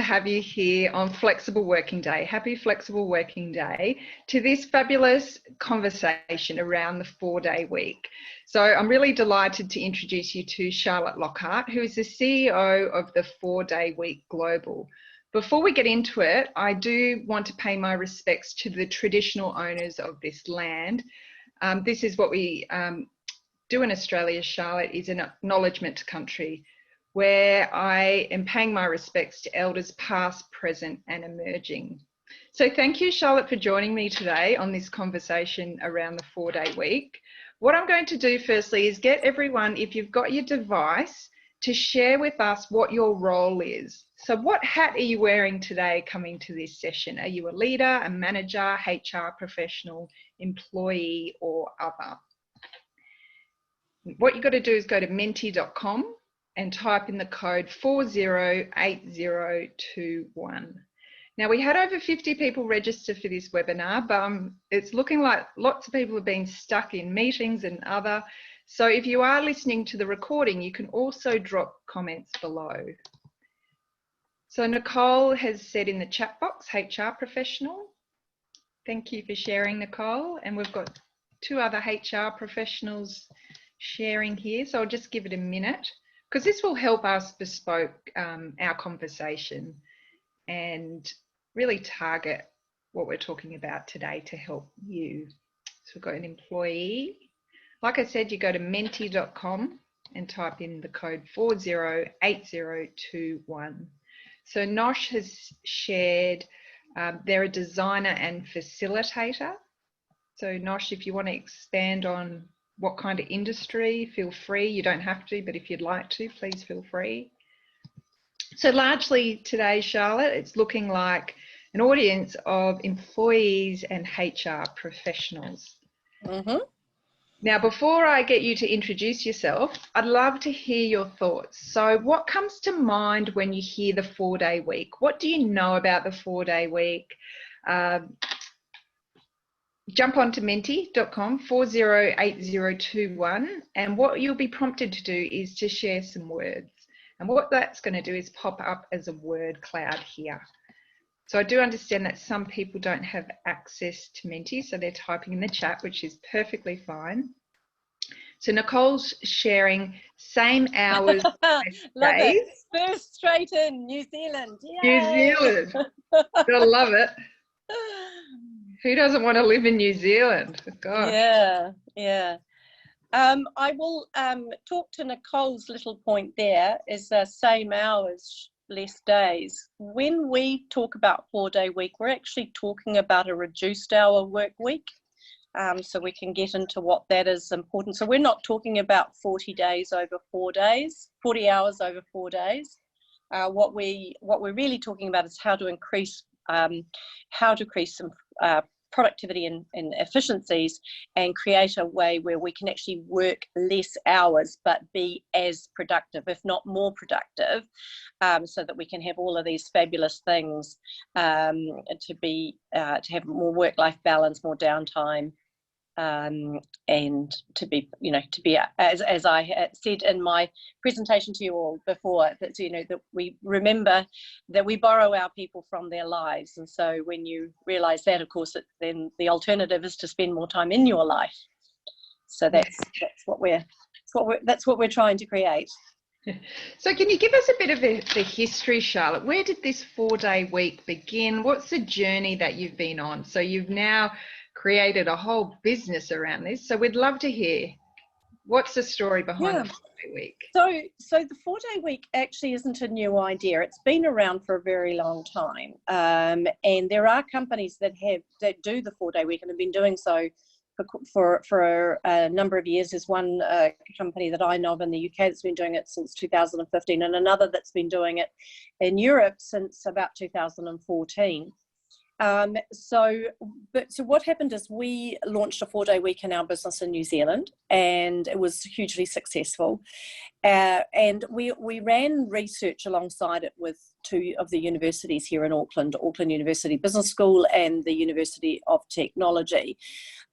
have you here on Flexible Working Day. Happy Flexible Working Day to this fabulous conversation around the 4-day week. So I'm really delighted to introduce you to Charlotte Lockhart, who is the CEO of the 4-day week Global. Before we get into it, I do want to pay my respects to the traditional owners of this land. This is what we do in Australia, Charlotte, is an acknowledgement to country, where I am paying my respects to elders past, present and emerging. So thank you, Charlotte, for joining me today on this conversation around the 4-day week. What I'm going to do firstly is get everyone, if you've got your device, to share with us what your role is. So what hat are you wearing today coming to this session? Are you a leader, a manager, HR professional, employee or other? What you've got to do is go to menti.com and type in the code 408021. Now, we had over 50 people register for this webinar, but it's looking like lots of people have been stuck in meetings and other. So if you are listening to the recording, you can also drop comments below. So Nicole has said in the chat box, HR professional. Thank you for sharing, Nicole. And we've got 2 other HR professionals sharing here. So I'll just give it a minute, because this will help us bespoke our conversation and really target what we're talking about today to help you. So we've got an employee. Like I said, you go to menti.com and type in the code 408021. So Nosh has shared, they're a designer and facilitator. So Nosh, if you want to expand on what kind of industry, feel free. You don't have to, but if you'd like to, please feel free. So largely today, Charlotte, it's looking like an audience of employees and HR professionals. Mm-hmm. Now, before I get you to introduce yourself, I'd love to hear your thoughts. So what comes to mind when you hear the 4-day week? What do you know about the 4-day week? Jump onto menti.com 408021, and what you'll be prompted to do is to share some words. And what that's going to do is pop up as a word cloud here. So I do understand that some people don't have access to Menti, so they're typing in the chat, which is perfectly fine. So Nicole's sharing same hours. Love it. First straight in New Zealand. Yay! New Zealand. Gotta love it. Who doesn't want to live in New Zealand? Gosh. Yeah, yeah. I will talk to Nicole's little point there, is same hours, less days. When we talk about 4-day week, we're actually talking about a reduced hour work week. So we can get into what that is important. So we're not talking about 40 days over 4 days, 40 hours over 4 days. What we're really talking about is how to increase some productivity and efficiencies, and create a way where we can actually work less hours but be as productive, if not more productive, so that we can have all of these fabulous things, to have more work-life balance, more downtime, and to be, as I said in my presentation to you all before, that that we remember that we borrow our people from their lives, and so when you realize that, of course, then the alternative is to spend more time in your life. So that's what we're trying to create. So can you give us a bit of the history, Charlotte? Where did this 4-day week begin? What's the journey that you've been on? So you've now created a whole business around this. So we'd love to hear, what's the story behind the 4-day week? So the 4-day week actually isn't a new idea. It's been around for a very long time. And there are companies that do the 4-day week and have been doing so for a number of years. There's one company that I know of in the UK that's been doing it since 2015, and another that's been doing it in Europe since about 2014. So what happened is we launched a 4-day week in our business in New Zealand, and it was hugely successful. And we ran research alongside it with two of the universities here in Auckland, Auckland University Business School and the University of Technology.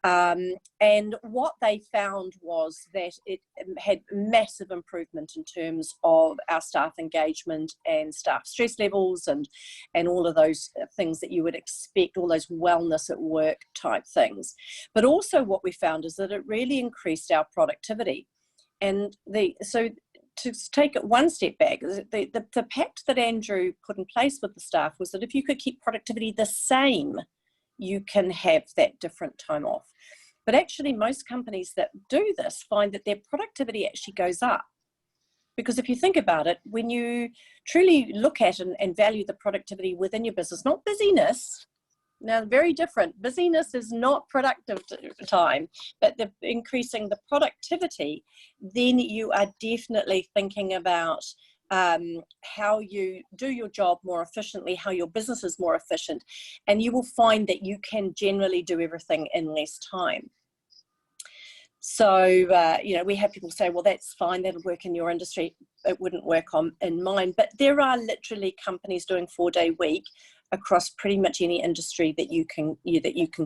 And what they found was that it had massive improvement in terms of our staff engagement and staff stress levels and all of those things that you would expect, all those wellness at work type things. But also what we found is that it really increased our productivity. And so to take it one step back, the pact that Andrew put in place with the staff was that if you could keep productivity the same, you can have that different time off. But actually most companies that do this find that their productivity actually goes up. Because if you think about it, when you truly look at and value the productivity within your business, not busyness, now very different, busyness is not productive time, but increasing the productivity, then you are definitely thinking about how you do your job more efficiently, how your business is more efficient, and you will find that you can generally do everything in less time. So, you know, we have people say, well, that's fine, that'll work in your industry, it wouldn't work in mine. But there are literally companies doing 4-day week across pretty much any industry that you can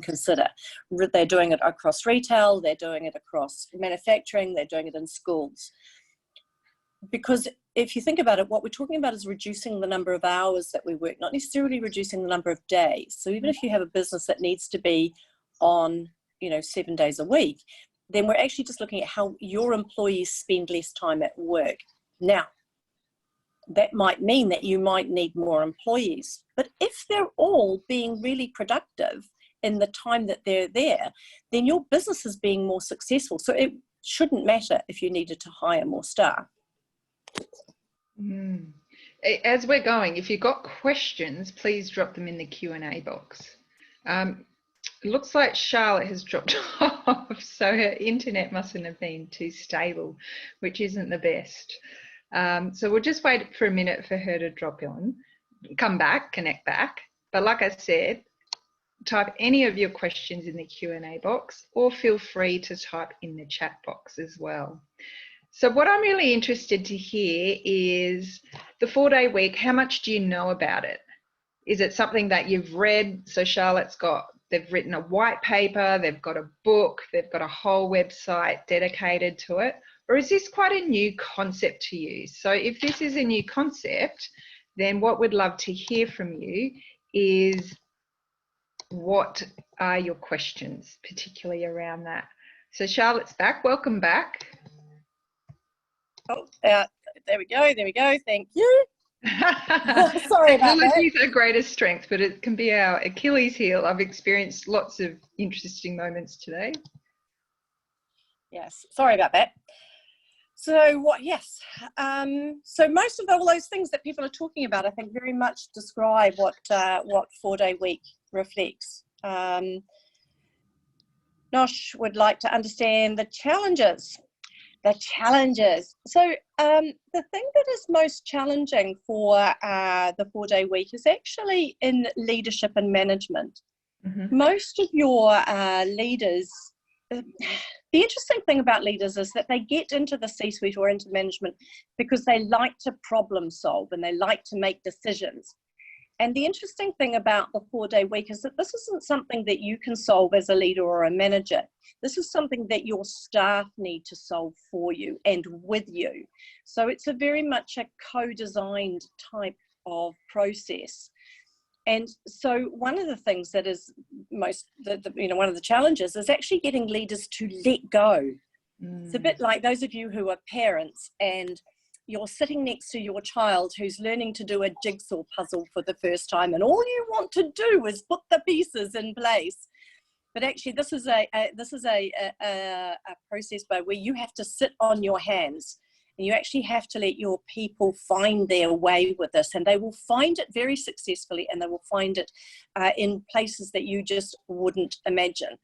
consider. They're doing it across retail, they're doing it across manufacturing, they're doing it in schools. Because if you think about it, what we're talking about is reducing the number of hours that we work, not necessarily reducing the number of days. So even if you have a business that needs to be on, 7 days a week, then we're actually just looking at how your employees spend less time at work. Now, that might mean that you might need more employees, but if they're all being really productive in the time that they're there, then your business is being more successful. So it shouldn't matter if you needed to hire more staff. As we're going, if you've got questions, please drop them in the Q&A box. It looks like Charlotte has dropped off, so her internet mustn't have been too stable, which isn't the best. So we'll just wait for a minute for her to drop on, come back, connect back. But like I said, type any of your questions in the Q&A box, or feel free to type in the chat box as well. So what I'm really interested to hear is the 4-day week. How much do you know about it? Is it something that you've read? So they've written a white paper, they've got a book, they've got a whole website dedicated to it, or is this quite a new concept to you? So if this is a new concept, then what we'd love to hear from you is what are your questions, particularly around that. So Charlotte's back, welcome back. Oh, there we go, thank you. Sorry about that. Technology is our greatest strength, but it can be our Achilles heel. I've experienced lots of interesting moments today. Yes, sorry about that. So so most of all those things that people are talking about, I think, very much describe what 4-day week reflects. Nosh would like to understand the challenges. So the thing that is most challenging for the 4-day week is actually in leadership and management. Mm-hmm. Most of your leaders, the interesting thing about leaders is that they get into the C-suite or into management because they like to problem solve and they like to make decisions. And the interesting thing about the 4-day week is that this isn't something that you can solve as a leader or a manager. This is something that your staff need to solve for you and with you. So it's a very much a co-designed type of process. And so one of the things that is one of the challenges is actually getting leaders to let go. It's a bit like those of you who are parents and you're sitting next to your child who's learning to do a jigsaw puzzle for the first time, and all you want to do is put the pieces in place. But actually, this is a process by where you have to sit on your hands, and you actually have to let your people find their way with this, and they will find it very successfully, and they will find it in places that you just wouldn't imagine.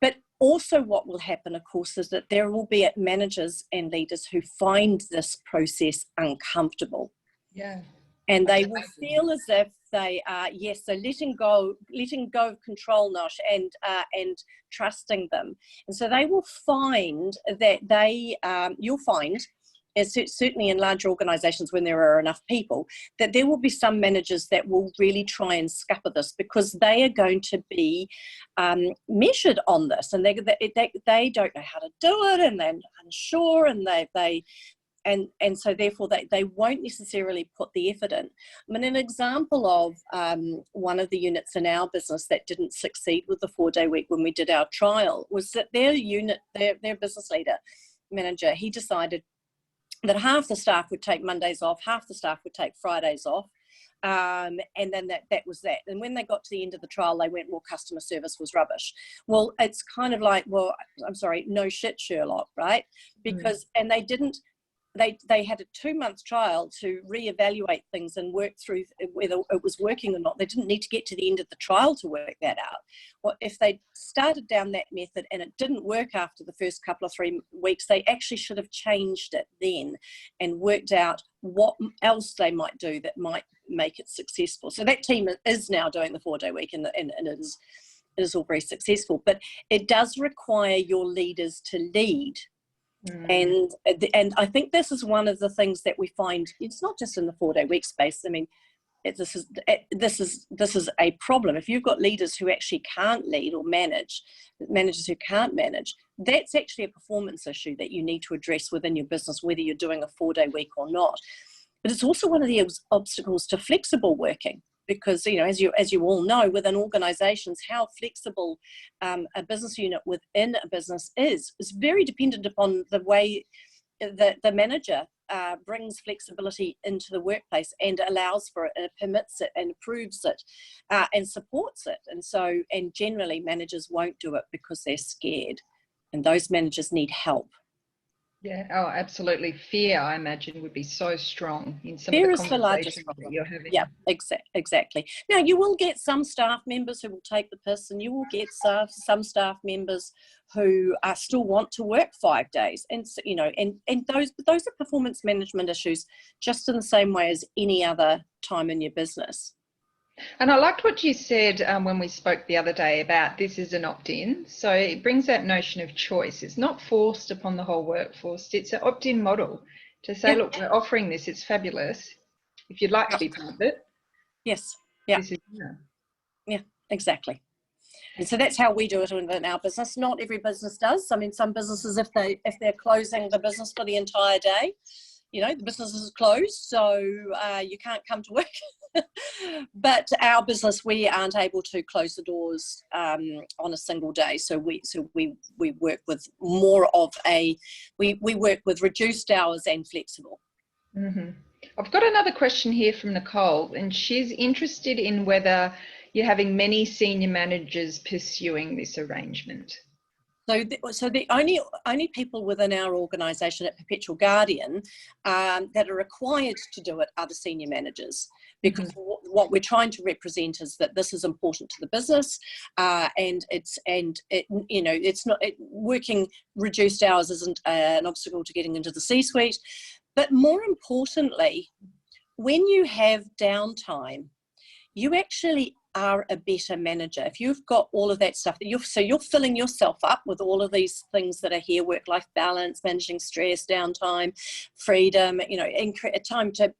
But also what will happen, of course, is that there will be managers and leaders who find this process uncomfortable. Yeah. And they will feel as if they are, so letting go of control, Nosh, and trusting them. And so they will find that you'll find certainly in larger organisations when there are enough people, that there will be some managers that will really try and scupper this, because they are going to be measured on this, and they don't know how to do it, and they're unsure, and so therefore they won't necessarily put the effort in. I mean, an example of one of the units in our business that didn't succeed with the 4-day week when we did our trial was that their business leader manager, he decided that half the staff would take Mondays off, half the staff would take Fridays off, and then that was that. And when they got to the end of the trial, they went, well, customer service was rubbish. Well, it's kind of like, well, I'm sorry, no shit, Sherlock, right? Because and they had a 2-month trial to reevaluate things and work through whether it was working or not. They didn't need to get to the end of the trial to work that out. Well, if they started down that method and it didn't work after the first couple of 3 weeks, they actually should have changed it then and worked out what else they might do that might make it successful. So that team is now doing the 4-day week, and it is all very successful. But it does require your leaders to lead. And I think this is one of the things that we find. It's not just in the 4-day week space. I mean, this is a problem. If you've got leaders who actually can't lead or managers who can't manage, that's actually a performance issue that you need to address within your business, whether you're doing a 4-day week or not. But it's also one of the obstacles to flexible working. Because, you know, as you all know, within organisations, how flexible a business unit within a business is very dependent upon the way that the manager brings flexibility into the workplace and allows for it and permits it and approves it and supports it. And generally managers won't do it because they're scared, and those managers need help. Yeah, oh, absolutely. Fear, I imagine, would be so strong in some Fear of the is the largest conversations problem. that you're having. Yeah, exactly. Now, you will get some staff members who will take the piss, and you will get some staff members who still want to work 5 days, and you know, and those are performance management issues, just in the same way as any other time in your business. And I liked what you said when we spoke the other day about this is an opt-in. So it brings that notion of choice. It's not forced upon the whole workforce. It's an opt-in model to say, look, we're offering this. It's fabulous. If you'd like to be part of it. Yes. Yeah. This is, yeah, exactly. And so that's how we do it in our business. Not every business does. I mean, some businesses, if they're closing the business for the entire day, you know, the business is closed, so you can't come to work. But our business, we aren't able to close the doors on a single day. So we work with more of we work with reduced hours and flexible. Mm-hmm. I've got another question here from Nicole, and she's interested in whether you're having many senior managers pursuing this arrangement. So the only people within our organisation at Perpetual Guardian that are required to do it are the senior managers, because what we're trying to represent is that this is important to the business, and working reduced hours isn't an obstacle to getting into the C-suite, but more importantly, when you have downtime, you actually are a better manager. If you've got all of that stuff, you're filling yourself up with all of these things that are here: work-life balance, managing stress, downtime, freedom, you know, a time to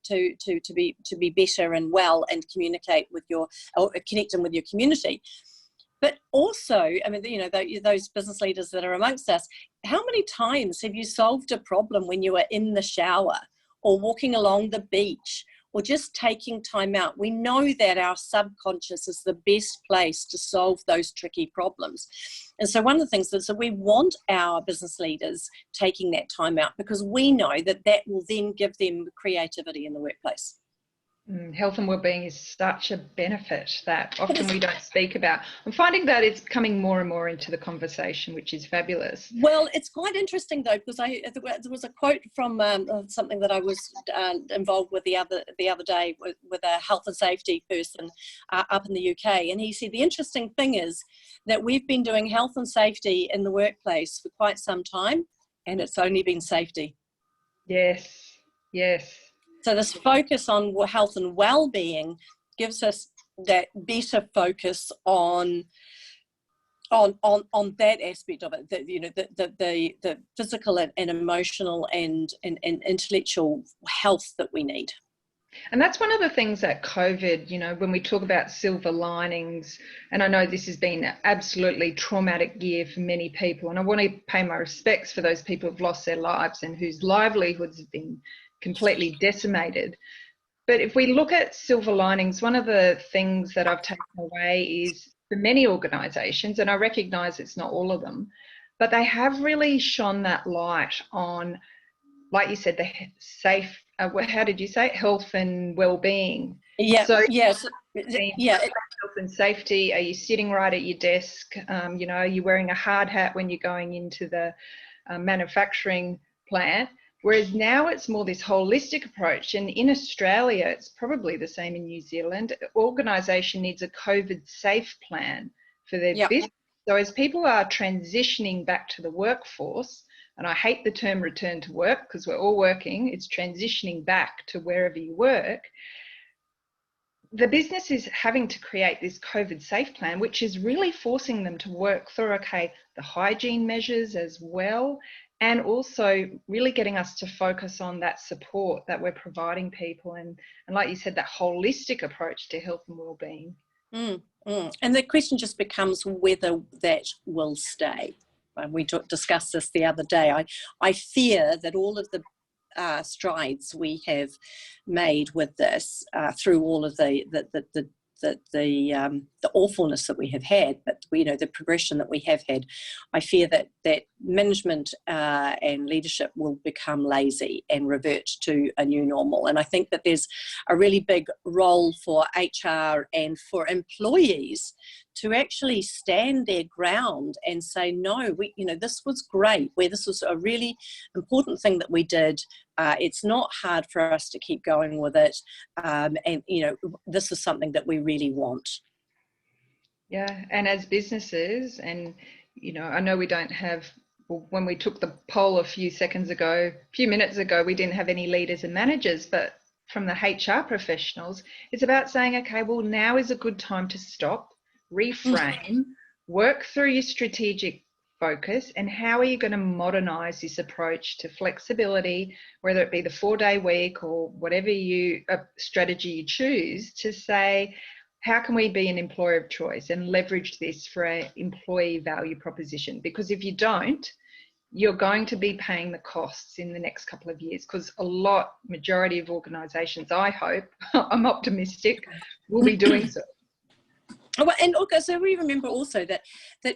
be better and well and communicate with connecting with your community. But also, I mean, you know, those business leaders that are amongst us, how many times have you solved a problem when you were in the shower or walking along the beach, or just taking time out? We know that our subconscious is the best place to solve those tricky problems. And so one of the things is that we want our business leaders taking that time out, because we know that will then give them creativity in the workplace. Health and wellbeing is such a benefit that often we don't speak about. I'm finding that it's coming more and more into the conversation, which is fabulous. Well, it's quite interesting though, because there was a quote from something that I was involved with the other day with a health and safety person up in the UK, and he said the interesting thing is that we've been doing health and safety in the workplace for quite some time, and it's only been safety. Yes. So this focus on health and well-being gives us that better focus on on that aspect of it, that, you know, the physical and emotional and intellectual health that we need. And that's one of the things that COVID, you know, when we talk about silver linings, and I know this has been an absolutely traumatic year for many people, and I want to pay my respects for those people who've lost their lives and whose livelihoods have been completely decimated. But if we look at silver linings, one of the things that I've taken away is for many organisations, and I recognise it's not all of them, but they have really shone that light on, like you said, the safe, how did you say it? Health and well-being. Yeah. So yes. Yeah. Health and safety. Are you sitting right at your desk? You know, are you wearing a hard hat when you're going into the manufacturing plant? Whereas now it's more this holistic approach. And in Australia, it's probably the same in New Zealand. Organisation needs a COVID safe plan for their business. So as people are transitioning back to the workforce, and I hate the term return to work because we're all working, it's transitioning back to wherever you work. The business is having to create this COVID safe plan, which is really forcing them to work through, okay, the hygiene measures as well, and also really getting us to focus on that support that we're providing people. And like you said, that holistic approach to health and well-being. And the question just becomes whether that will stay. We discussed this the other day. I fear that all of the strides we have made with this through all of the awfulness that we have had, but you know, the progression that we have had, I fear that management and leadership will become lazy and revert to a new normal. And I think that there's a really big role for HR and for employees to actually stand their ground and say, no, you know, this was great, where this was a really important thing that we did. It's not hard for us to keep going with it. And, you know, this is something that we really want. Yeah, and as businesses, and, you know, I know we don't have, well, when we took the poll a few minutes ago, we didn't have any leaders and managers, but from the HR professionals, it's about saying, okay, well, now is a good time to stop, reframe, work through your strategic focus, and how are you going to modernize this approach to flexibility, whether it be the 4-day week or whatever strategy you choose, to say, how can we be an employer of choice and leverage this for an employee value proposition? Because if you don't, you're going to be paying the costs in the next couple of years, because majority of organisations, I hope, I'm optimistic, will be doing so. Well, and okay, so we remember also that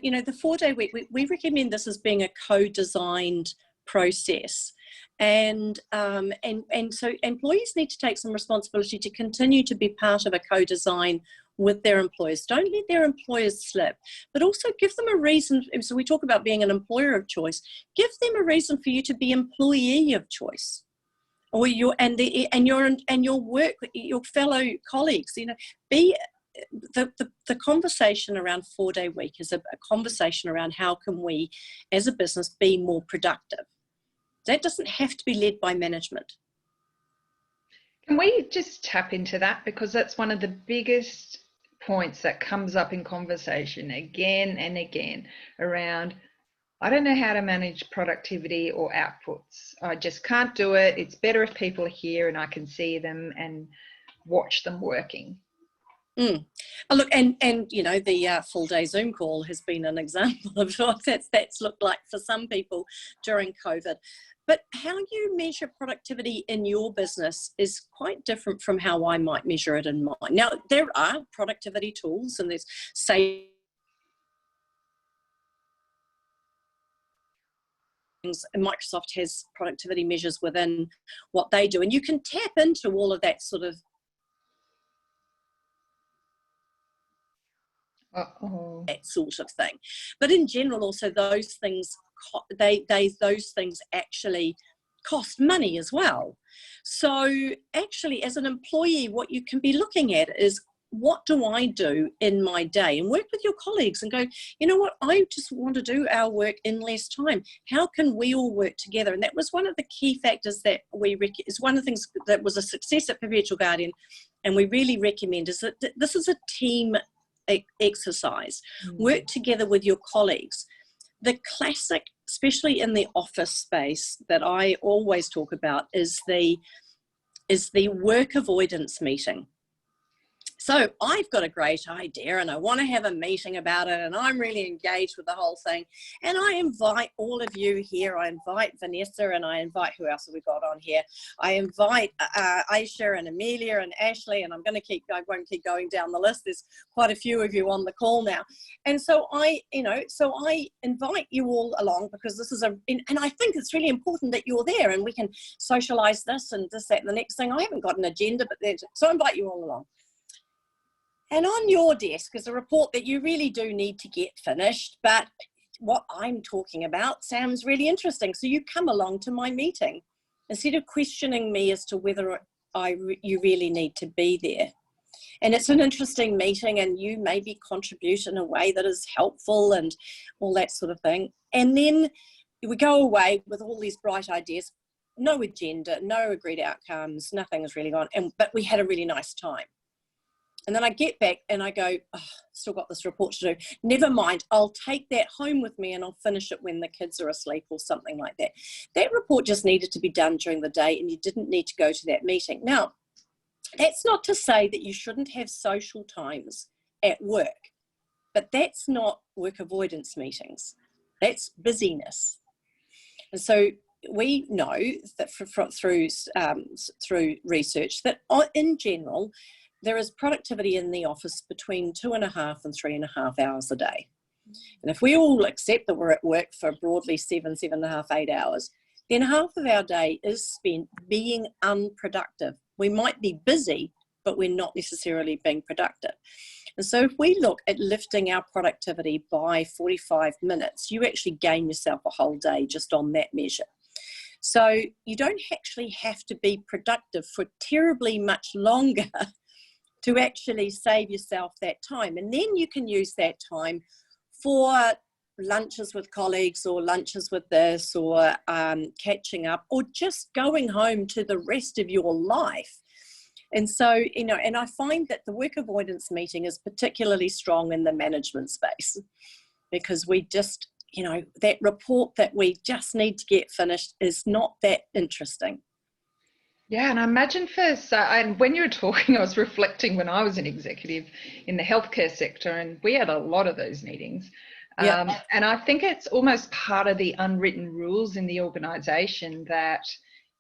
you know, the 4-day week, we recommend this as being a co-designed process, and so employees need to take some responsibility to continue to be part of a co-design with their employers. Don't let their employers slip, but also give them a reason. So we talk about being an employer of choice. Give them a reason for you to be employee of choice, or your work, your fellow colleagues. You know, be the conversation around 4-day week is a conversation around how can we as a business be more productive. That doesn't have to be led by management. Can we just tap into that? Because that's one of the biggest points that comes up in conversation again and again around, I don't know how to manage productivity or outputs. I just can't do it. It's better if people are here and I can see them and watch them working. Oh, look, and you know, the full day Zoom call has been an example of what that's looked like for some people during COVID. But how you measure productivity in your business is quite different from how I might measure it in mine. Now, there are productivity tools, and there's Microsoft has productivity measures within what they do, and you can tap into all of that sort of that sort of thing. But in general, also those things actually cost money as well. So actually, as an employee, what you can be looking at is, what do I do in my day? And work with your colleagues and go, you know what, I just want to do our work in less time. How can we all work together? And that was one of the key factors that is one of the things that was a success at Perpetual Guardian, and we really recommend, is that this is a team exercise, work together with your colleagues. The classic, especially in the office space, that I always talk about is the work avoidance meeting. So I've got a great idea and I want to have a meeting about it, and I'm really engaged with the whole thing. And I invite all of you here. I invite Vanessa, and I invite, who else have we got on here? I invite Aisha and Amelia and Ashley, and I won't keep going down the list. There's quite a few of you on the call now. And so I invite you all along, because this is and I think it's really important that you're there and we can socialize this and this, that, and the next thing. I haven't got an agenda, but so I invite you all along. And on your desk is a report that you really do need to get finished, but what I'm talking about sounds really interesting. So you come along to my meeting instead of questioning me as to whether you really need to be there. And it's an interesting meeting, and you maybe contribute in a way that is helpful and all that sort of thing. And then we go away with all these bright ideas, no agenda, no agreed outcomes, nothing has really gone, but we had a really nice time. And then I get back and I go, oh, still got this report to do. Never mind, I'll take that home with me and I'll finish it when the kids are asleep or something like that. That report just needed to be done during the day, and you didn't need to go to that meeting. Now, that's not to say that you shouldn't have social times at work, but that's not work avoidance meetings. That's busyness. And so we know that through research that in general, there is productivity in the office between 2.5 and 3.5 hours a day. And if we all accept that we're at work for broadly 7.5, 8 hours, then half of our day is spent being unproductive. We might be busy, but we're not necessarily being productive. And so if we look at lifting our productivity by 45 minutes, you actually gain yourself a whole day just on that measure. So you don't actually have to be productive for terribly much longer to actually save yourself that time. And then you can use that time for lunches with colleagues, or lunches with this, or catching up, or just going home to the rest of your life. And so, and I find that the work avoidance meeting is particularly strong in the management space, because we just, that report that we just need to get finished is not that interesting. Yeah, and I imagine and when you were talking, I was reflecting when I was an executive in the healthcare sector, and we had a lot of those meetings. Yeah. And I think it's almost part of the unwritten rules in the organisation that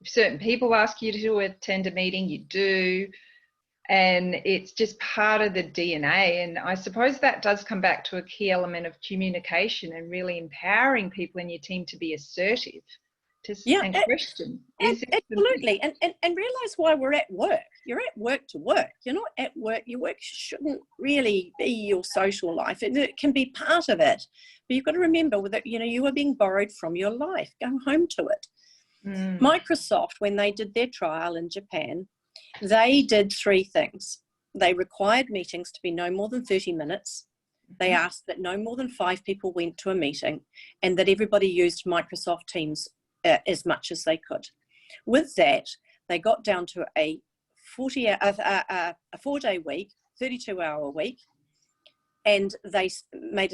if certain people ask you to attend a meeting, you do. And it's just part of the DNA. And I suppose that does come back to a key element of communication and really empowering people in your team to be assertive. And question. Absolutely. And realise why we're at work. You're at work to work. You're not at work. Your work shouldn't really be your social life. It can be part of it. But you've got to remember that, you are being borrowed from your life. Go home to it. Microsoft, when they did their trial in Japan, they did 3 things. They required meetings to be no more than 30 minutes. They asked that no more than 5 people went to a meeting, and that everybody used Microsoft Teams as much as they could. With that, they got down to a 4-day week, 32-hour week, and they made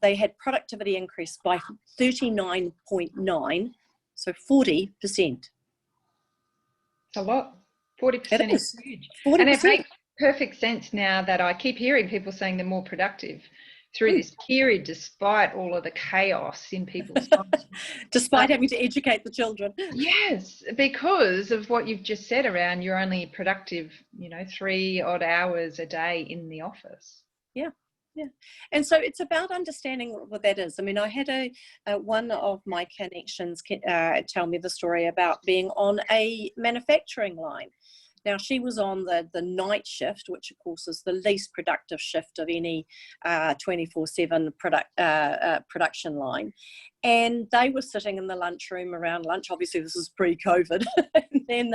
they had productivity increase by 39.9, so 40%. It's a lot. 40% is huge. 40%. And it makes perfect sense now that I keep hearing people saying they're more productive through this period, despite all of the chaos in people's lives. Despite having to educate the children. Yes, because of what you've just said around you're only productive, 3 odd hours a day in the office. Yeah. And so it's about understanding what that is. I mean, I had one of my connections tell me the story about being on a manufacturing line. Now, she was on the night shift, which, of course, is the least productive shift of any 24/7 production line. And they were sitting in the lunchroom around lunch. Obviously, this was pre-COVID. And then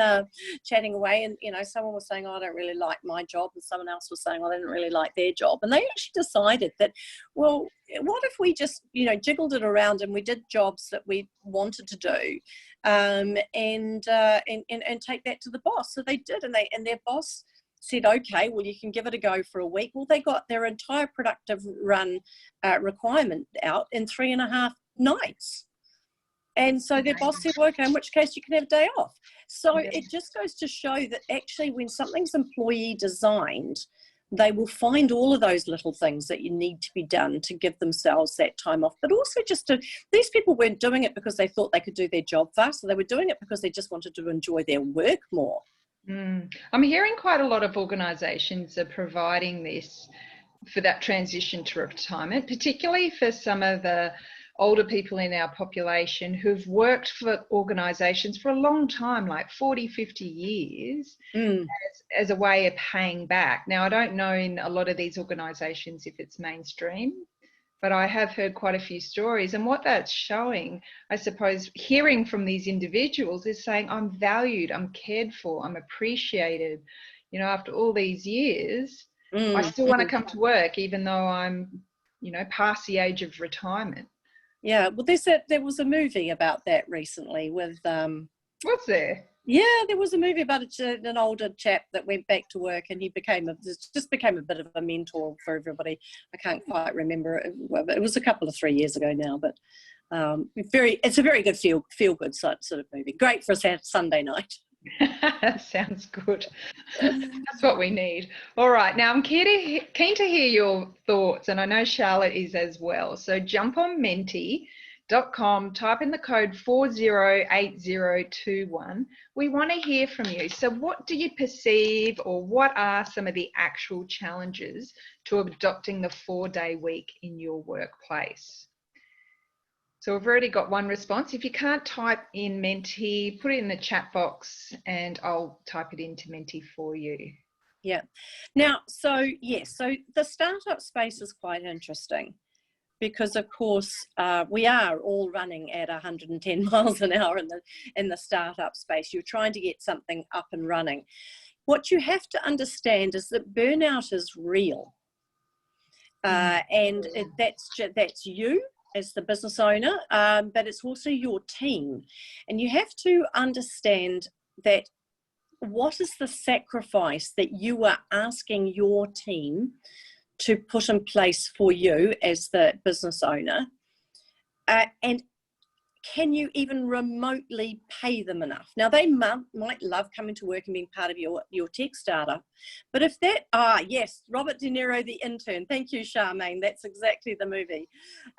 chatting away. And, someone was saying, oh, I don't really like my job. And someone else was saying, well, I didn't really like their job. And they actually decided that, well, what if we just, jiggled it around and we did jobs that we wanted to do? And take that to the boss. So they did, and their boss said, okay, well, you can give it a go for a week. Well, they got their entire productive run requirement out in 3.5 nights. And so their boss said, well, okay, in which case you can have a day off. So it just goes to show that actually when something's employee designed, they will find all of those little things that you need to be done to give themselves that time off. But also these people weren't doing it because they thought they could do their job faster. They were doing it because they just wanted to enjoy their work more. I'm hearing quite a lot of organisations are providing this for that transition to retirement, particularly for some of the older people in our population who've worked for organisations for a long time, like 40, 50 years, as a way of paying back. Now, I don't know in a lot of these organisations if it's mainstream, but I have heard quite a few stories. And what that's showing, I suppose, hearing from these individuals is saying, I'm valued, I'm cared for, I'm appreciated. You know, after all these years, I still want to come to work, even though I'm, you know, past the age of retirement. Yeah, well, there was a movie about that recently with... What's there? Yeah, there was a movie about an older chap that went back to work, and he became a bit of a mentor for everybody. I can't quite remember it. It was a couple of 3 years ago now, but it's a very good feel good sort of movie. Great for a Sunday night. Sounds good. That's what we need. All right, now I'm keen to hear your thoughts, and I know Charlotte is as well. So jump on menti.com, type in the code 408021. We want to hear from you. So what do you perceive, or what are some of the actual challenges to adopting the 4-day week in your workplace? So we've already got one response. If you can't type in Menti, put it in the chat box and I'll type it into Menti for you. Yeah. Now, so the startup space is quite interesting because, of course, we are all running at 110 miles an hour in the startup space. You're trying to get something up and running. What you have to understand is that burnout is real. And that's you as the business owner, but it's also your team. And you have to understand that what is the sacrifice that you are asking your team to put in place for you as the business owner, and can you even remotely pay them enough? Now, they might love coming to work and being part of your tech startup, but if that, yes, Robert De Niro, the intern. Thank you, Charmaine. That's exactly the movie.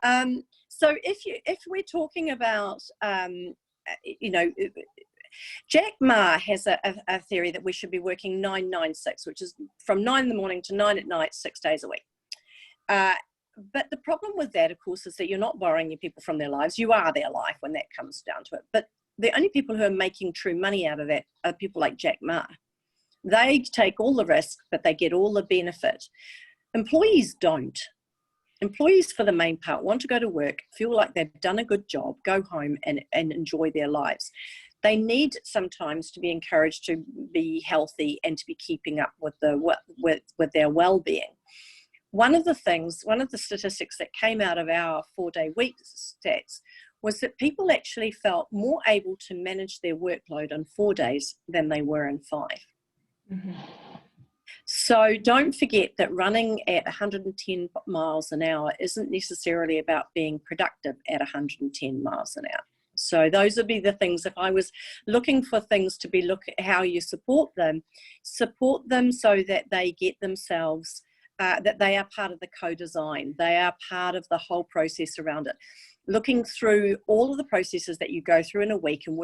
So if we're talking about, Jack Ma has a theory that we should be working 996, which is from 9 in the morning to 9 at night, 6 days a week. But the problem with that, of course, is that you're not borrowing your people from their lives. You are their life when that comes down to it. But the only people who are making true money out of that are people like Jack Ma. They take all the risk, but they get all the benefit. Employees don't. Employees, for the main part, want to go to work, feel like they've done a good job, go home and enjoy their lives. They need sometimes to be encouraged to be healthy and to be keeping up with their well-being. One of the statistics that came out of our 4-day week stats was that people actually felt more able to manage their workload on 4 days than they were in 5. Mm-hmm. So don't forget that running at 110 miles an hour isn't necessarily about being productive at 110 miles an hour. So those would be the things, if I was looking for things to be how you support them so that they get themselves, that they are part of the co-design. They are part of the whole process around it. Looking through all of the processes that you go through in a week and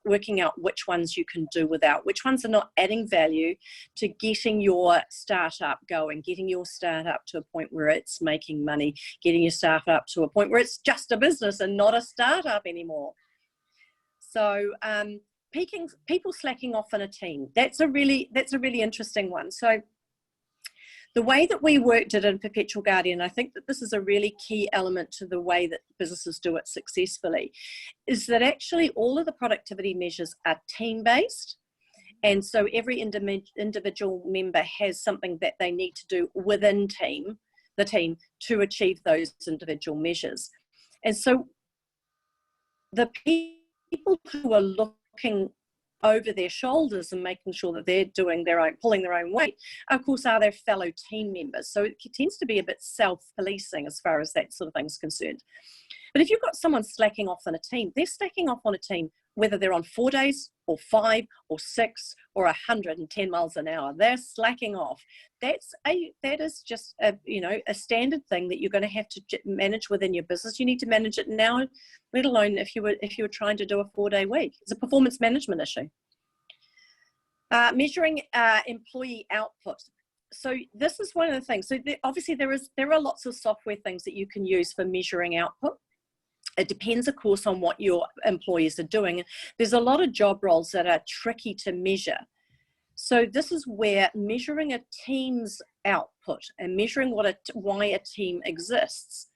working out which ones you can do without, which ones are not adding value to getting your startup going, getting your startup to a point where it's making money, getting your startup to a point where it's just a business and not a startup anymore. So people slacking off in a team, that's a really interesting one. So the way that we worked it in Perpetual Guardian, I think that this is a really key element to the way that businesses do it successfully, is that actually all of the productivity measures are team-based. And so every individual member has something that they need to do within the team to achieve those individual measures. And so the people who are looking over their shoulders and making sure that they're doing their own, pulling their own weight, of course, are their fellow team members. So it tends to be a bit self-policing as far as that sort of thing is concerned. But if you've got someone slacking off on a team, they're slacking off on a team, whether they're on 4 days or 5 or 6 or 110 miles an hour, they're slacking off. That is just a, a standard thing that you're going to have to manage within your business. You need to manage it now, let alone if you were trying to do a 4-day week. It's a performance management issue. Measuring employee output. So this is one of the things. So obviously there are lots of software things that you can use for measuring output. It depends, of course, on what your employees are doing. There's a lot of job roles that are tricky to measure. So this is where measuring a team's output and measuring why a team exists.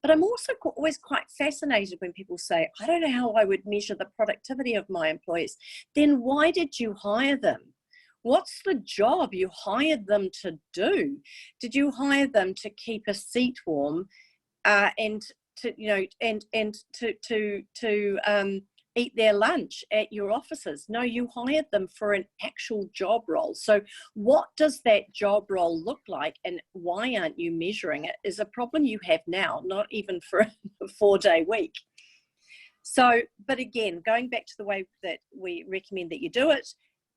But I'm also always quite fascinated when people say, I don't know how I would measure the productivity of my employees. Then why did you hire them? What's the job you hired them to do? Did you hire them to keep a seat warm and to eat their lunch at your offices? No, you hired them for an actual job role. So what does that job role look like, and why aren't you measuring it is a problem you have now, not even for a 4-day week. So, but again, going back to the way that we recommend that you do it,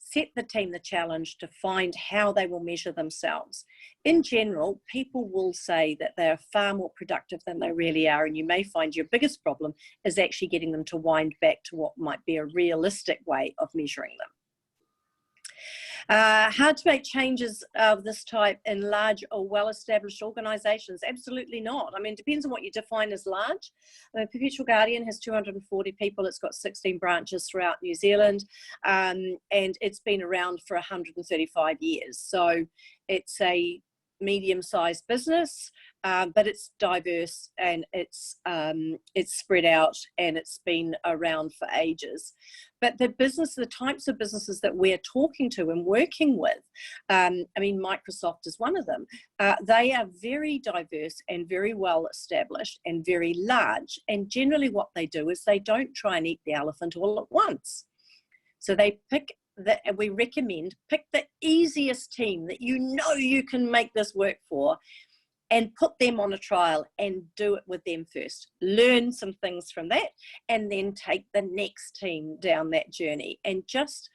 set the team the challenge to find how they will measure themselves. In general, people will say that they are far more productive than they really are, and you may find your biggest problem is actually getting them to wind back to what might be a realistic way of measuring them. Hard to make changes of this type in large or well-established organisations? Absolutely not. I mean, it depends on what you define as large. Perpetual Guardian has 240 people. It's got 16 branches throughout New Zealand, and it's been around for 135 years. So it's a medium-sized business, but it's diverse and it's spread out, and it's been around for ages. But the types of businesses that we're talking to and working with, I mean, Microsoft is one of them. They are very diverse and very well established and very large. And generally what they do is they don't try and eat the elephant all at once. So they we recommend pick the easiest team that you can make this work for, and put them on a trial and do it with them first. Learn some things from that, and then take the next team down that journey, and just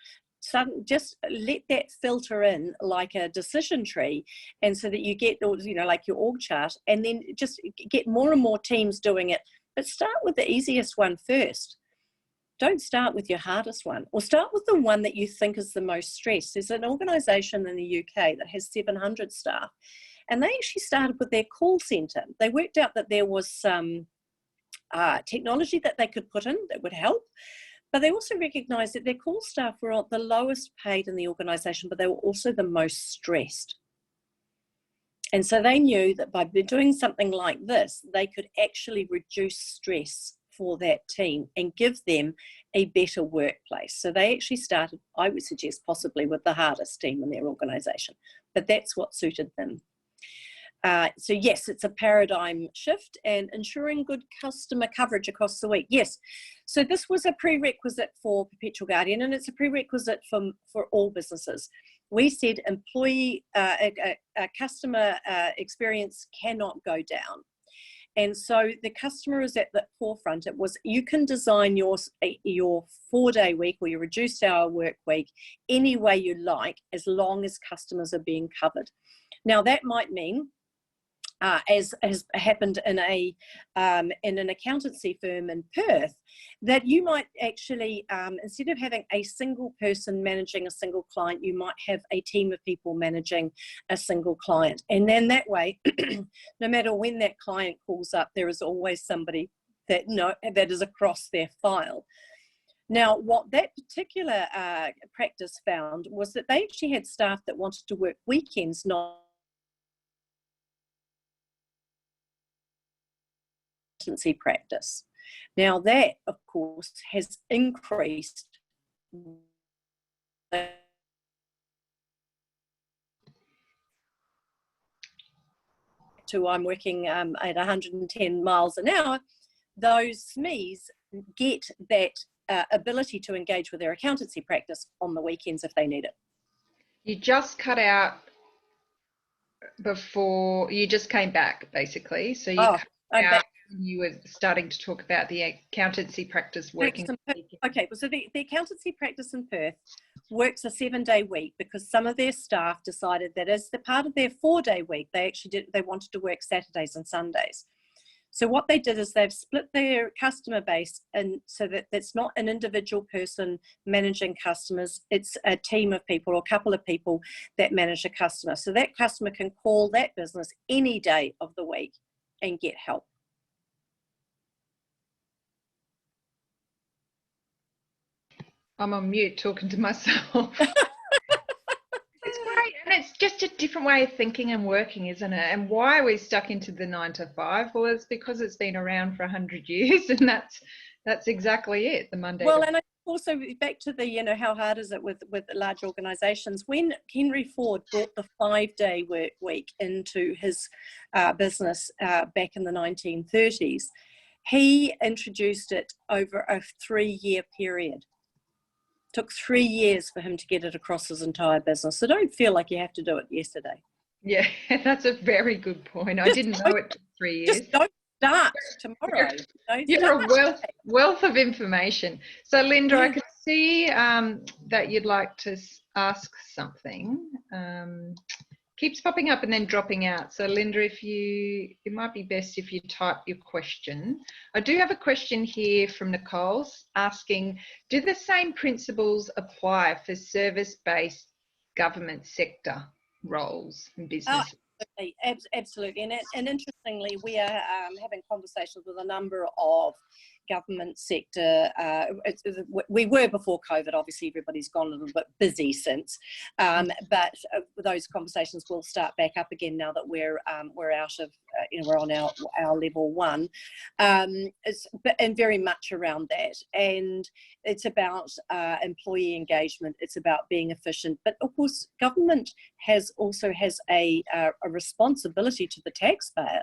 let that filter in like a decision tree, and so that you get, like your org chart, and then just get more and more teams doing it. But start with the easiest one first. Don't start with your hardest one, or start with the one that you think is the most stressed. There's an organisation in the UK that has 700 staff, and they actually started with their call centre. They worked out that there was some technology that they could put in that would help, but they also recognised that their call staff were the lowest paid in the organisation, but they were also the most stressed. And so they knew that by doing something like this, they could actually reduce stress for that team and give them a better workplace. So they actually started, I would suggest, possibly with the hardest team in their organisation, but that's what suited them. So yes, it's a paradigm shift, and ensuring good customer coverage across the week. Yes, so this was a prerequisite for Perpetual Guardian, and it's a prerequisite for all businesses. We said customer experience cannot go down. And so the customer is at the forefront. It was, you can design your 4-day week or your reduced hour work week any way you like, as long as customers are being covered. Now that might mean, as has happened in an accountancy firm in Perth, that you might actually, instead of having a single person managing a single client, you might have a team of people managing a single client. And then that way, no matter when that client calls up, there is always somebody that is across their file. Now, what that particular practice found was that they actually had staff that wanted to work weekends, not practice. Now that, of course, has increased to I'm working at 110 miles an hour. Those SMEs get that ability to engage with their accountancy practice on the weekends if they need it. You just cut out before you just came back, basically. So you cut I'm out back. when you were starting to talk about the accountancy practice working. Okay, so the accountancy practice in Perth works a 7-day week because some of their staff decided that as the part of their 4-day week, they wanted to work Saturdays and Sundays. So what they did is they've split their customer base, and so that it's not an individual person managing customers, it's a team of people or a couple of people that manage a customer. So that customer can call that business any day of the week and get help. I'm on mute talking to myself. It's great, and it's just a different way of thinking and working, isn't it? And why are we stuck into the 9 to 5? Well, it's because it's been around for 100 years, and that's exactly it. The Monday. Well, and also back to the, how hard is it with large organisations? When Henry Ford brought the 5-day work week into his business back in the 1930s, he introduced it over a 3-year period. Took 3 years for him to get it across his entire business. So don't feel like you have to do it yesterday. Yeah, that's a very good point. I didn't know it took 3 years. Just don't start tomorrow. You're a wealth of information. So Linda, I can see that you'd like to ask something. Keeps popping up and then dropping out. So Linda, it might be best if you type your question. I do have a question here from Nicole asking, do the same principles apply for service-based government sector roles and businesses? Absolutely. And interestingly, we are having conversations with a number of government sector. We were before COVID. Obviously, everybody's gone a little bit busy since, but those conversations will start back up again now that we're out of we're on our level 1, and very much around that. And it's about employee engagement. It's about being efficient. But of course, government also has a responsibility to the taxpayer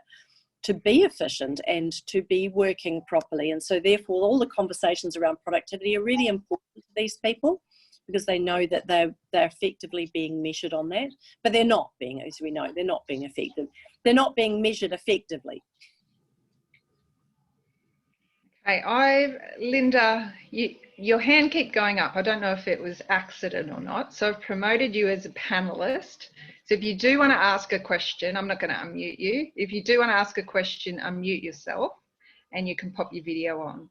to be efficient and to be working properly. And so therefore all the conversations around productivity are really important to these people because they know that they're effectively being measured on that, but they're not being, as we know, they're not being effective. They're not being measured effectively. Okay, Linda, your hand kept going up. I don't know if it was accident or not. So I've promoted you as a panelist. So if you do want to ask a question, I'm not going to unmute you. If you do want to ask a question, unmute yourself and you can pop your video on.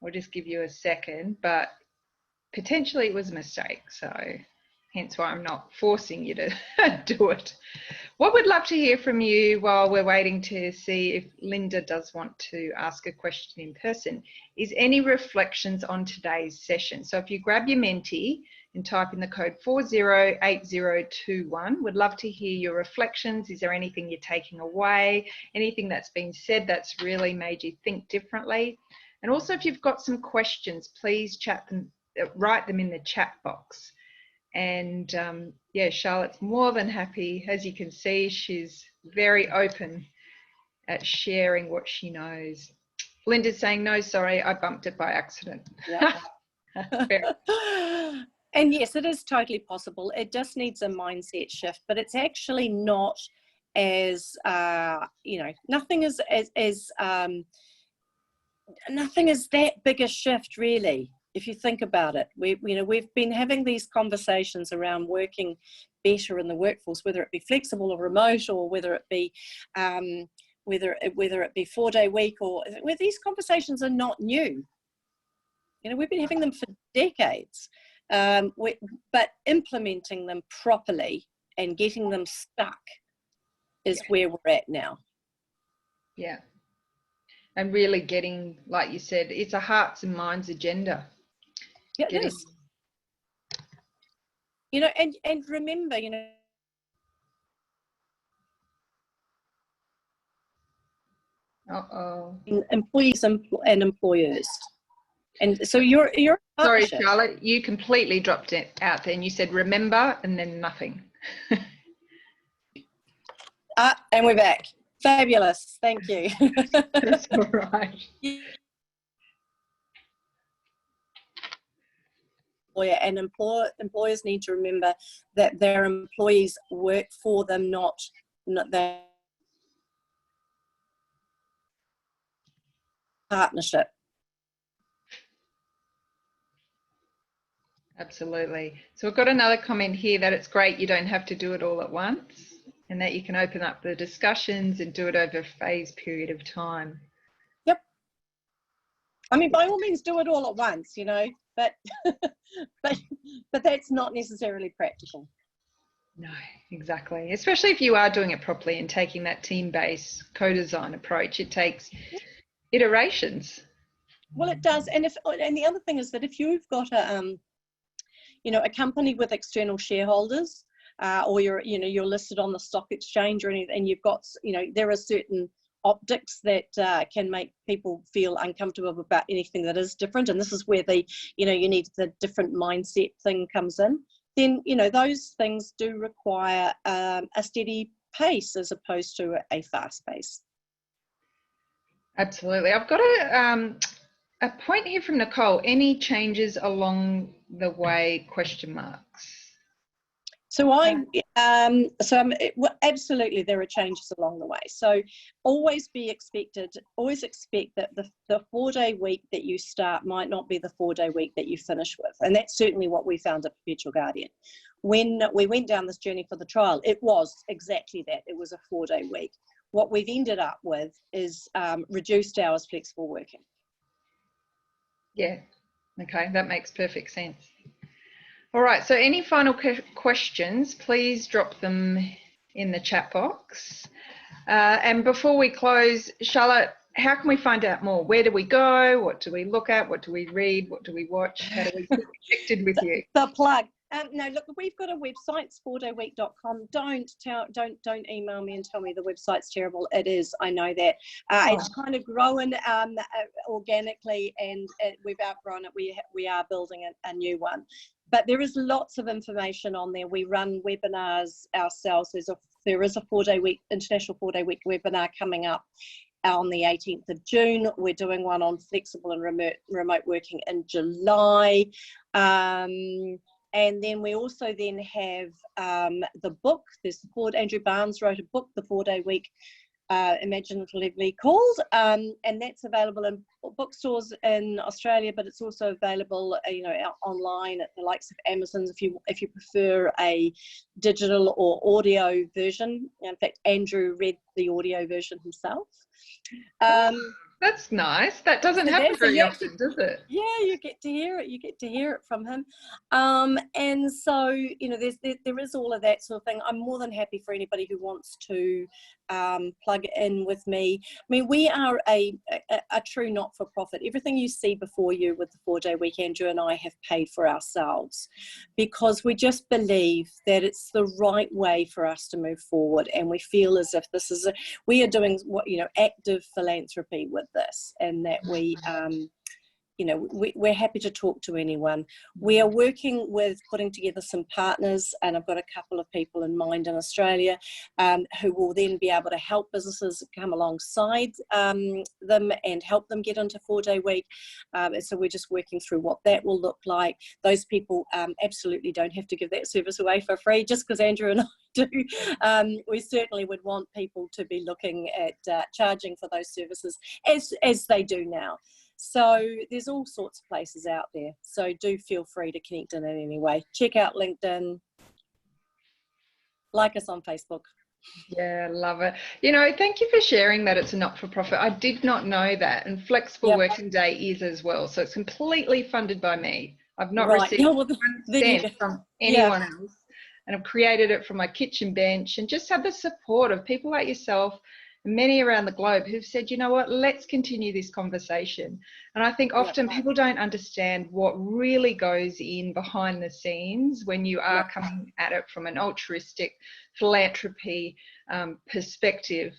We'll just give you a second, but potentially it was a mistake. So hence why I'm not forcing you to do it. What we'd love to hear from you while we're waiting to see if Linda does want to ask a question in person is any reflections on today's session. So if you grab your Menti and type in the code 408021, we'd love to hear your reflections. Is there anything you're taking away? Anything that's been said that's really made you think differently? And also if you've got some questions, please write them in the chat box. And yeah, Charlotte's more than happy. As you can see, she's very open at sharing what she knows. Linda's saying, no, sorry, I bumped it by accident. Yeah. And yes, it is totally possible. It just needs a mindset shift, but it's actually not as, nothing is nothing is that big a shift really. If you think about it, we've been having these conversations around working better in the workforce, whether it be flexible or remote, or whether it be 4-day week, or where these conversations are not new. We've been having them for decades, but implementing them properly and getting them stuck is where we're at now. Yeah, and really getting, like you said, it's a hearts and minds agenda. Yeah, it is. And remember, employees and employers. And so you're sorry, Charlotte, you completely dropped it out there and you said remember and then nothing. And we're back. Fabulous. Thank you. That's all right. employer, and employers need to remember that their employees work for them, not their partnership. Absolutely. So we've got another comment here that it's great you don't have to do it all at once, and that you can open up the discussions and do it over a phased period of time. Yep. I mean, by all means, do it all at once, you know, but but that's not necessarily practical. No, exactly. Especially if you are doing it properly and taking that team-based co-design approach, it takes iterations. Well, it does, and the other thing is that if you've got a company with external shareholders, or you're listed on the stock exchange or anything, and you've got, there are certain optics that can make people feel uncomfortable about anything that is different, and this is where you need the different mindset thing comes in. Then those things do require a steady pace as opposed to a fast pace. Absolutely. I've got a point here from Nicole. Any changes along the way? Question marks. So absolutely there are changes along the way. So always expect that the 4-day week that you start might not be the 4-day week that you finish with. And that's certainly what we found at Perpetual Guardian. When we went down this journey for the trial, it was exactly that. It was a 4-day week. What we've ended up with is reduced hours flexible working. Yeah, okay, that makes perfect sense. All right, so any final questions, please drop them in the chat box. And before we close, Charlotte, how can we find out more? Where do we go? What do we look at? What do we read? What do we watch? How do we get connected with you? The plug. No, look, we've got a website, 4dayweek.com. Don't email me and tell me the website's terrible. It is, I know that. It's kind of growing organically, and we've outgrown it. We are building a new one. But there is lots of information on there. We run webinars ourselves. There is a 4-day week, International 4-day week webinar coming up on the 18th of June. We're doing one on flexible and remote working in July. And then we also have the book. Andrew Barnes wrote a book, The 4-Day Week, imaginatively called, and that's available in bookstores in Australia, but it's also available online at the likes of Amazon if you prefer a digital or audio version. In fact, Andrew read the audio version himself. That's nice. That doesn't happen very often, does it? Yeah, you get to hear it. You get to hear it from him. And so, there is all of that sort of thing. I'm more than happy for anybody who wants to plug in with me. I mean, we are a true not-for-profit. Everything you see before you with the 4-day week, Andrew and I have paid for ourselves, because we just believe that it's the right way for us to move forward. And we feel as if we are doing active philanthropy with this, and that we're happy to talk to anyone. We are working with putting together some partners, and I've got a couple of people in mind in Australia who will then be able to help businesses come alongside them and help them get into 4-day week. And so we're just working through what that will look like. Those people absolutely don't have to give that service away for free just because Andrew and I do. We certainly would want people to be looking at charging for those services as they do now. So there's all sorts of places out there. So do feel free to connect in any way. Check out LinkedIn. Like us on Facebook. Yeah, love it. Thank you for sharing that it's a not-for-profit. I did not know that. And Flexible Working Day is as well. So it's completely funded by me. I've not received one cent from anyone else. And I've created it from my kitchen bench, and just had the support of people like yourself, many around the globe, who've said, you know what, let's continue this conversation. And I think often people don't understand what really goes in behind the scenes when you are coming at it from an altruistic philanthropy perspective.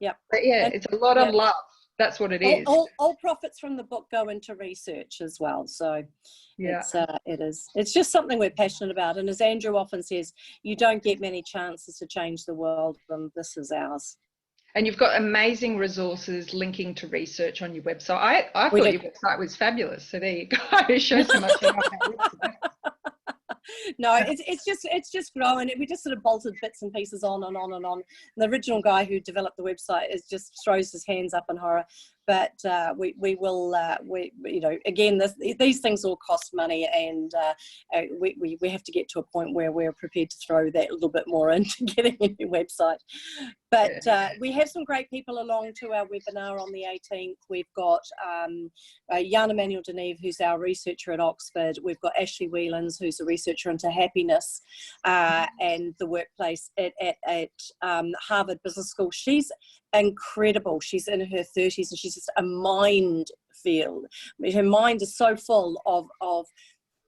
But it's a lot of love. That's what it is. All profits from the book go into research as well. So it's just something we're passionate about. And as Andrew often says, you don't get many chances to change the world, and this is ours. And you've got amazing resources linking to research on your website. I thought your website was fabulous. So there you go. It shows how much you know about websites. No, it's just growing. We just sort of bolted bits and pieces on and on and on. And the original guy who developed the website just throws his hands up in horror. But we will, you know, again, these things all cost money, and we have to get to a point where we're prepared to throw that little bit more into getting a new website. But we have some great people along to our webinar on the 18th. We've got Jan Emmanuel Deneve, who's our researcher at Oxford. We've got Ashley Whelans, who's a researcher into happiness and the workplace at Harvard Business School. She's incredible. She's in her 30s and she's just a minefield. Her mind is so full of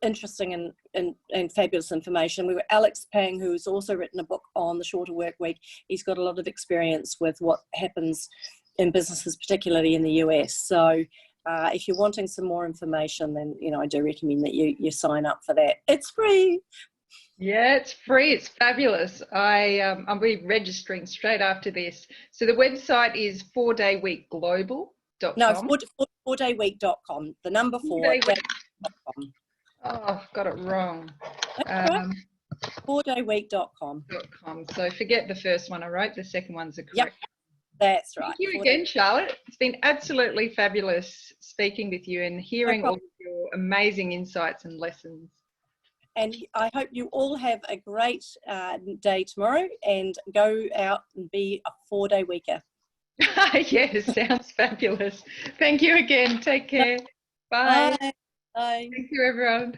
interesting and fabulous information. We were Alex Pang, who's also written a book on the shorter work week. He's got a lot of experience with what happens in businesses, particularly in the US. So if you're wanting some more information, then, you know, I do recommend that you sign up for that. It's free. Yeah, it's free. It's fabulous. I'll be registering straight after this. So the website is 4dayweekglobal.com. No, 4dayweek.com. The number 4dayweek.com. Oh, I've got it wrong. 4dayweek.com. So forget the first one I wrote. The second one's the correct. Yep, that's right. Thank you again, Charlotte. It's been absolutely fabulous speaking with you and hearing all of your amazing insights and lessons. And I hope you all have a great day tomorrow and go out and be a 4-day weeker. Yes, sounds fabulous. Thank you again. Take care. Bye. Bye. Bye. Thank you, everyone.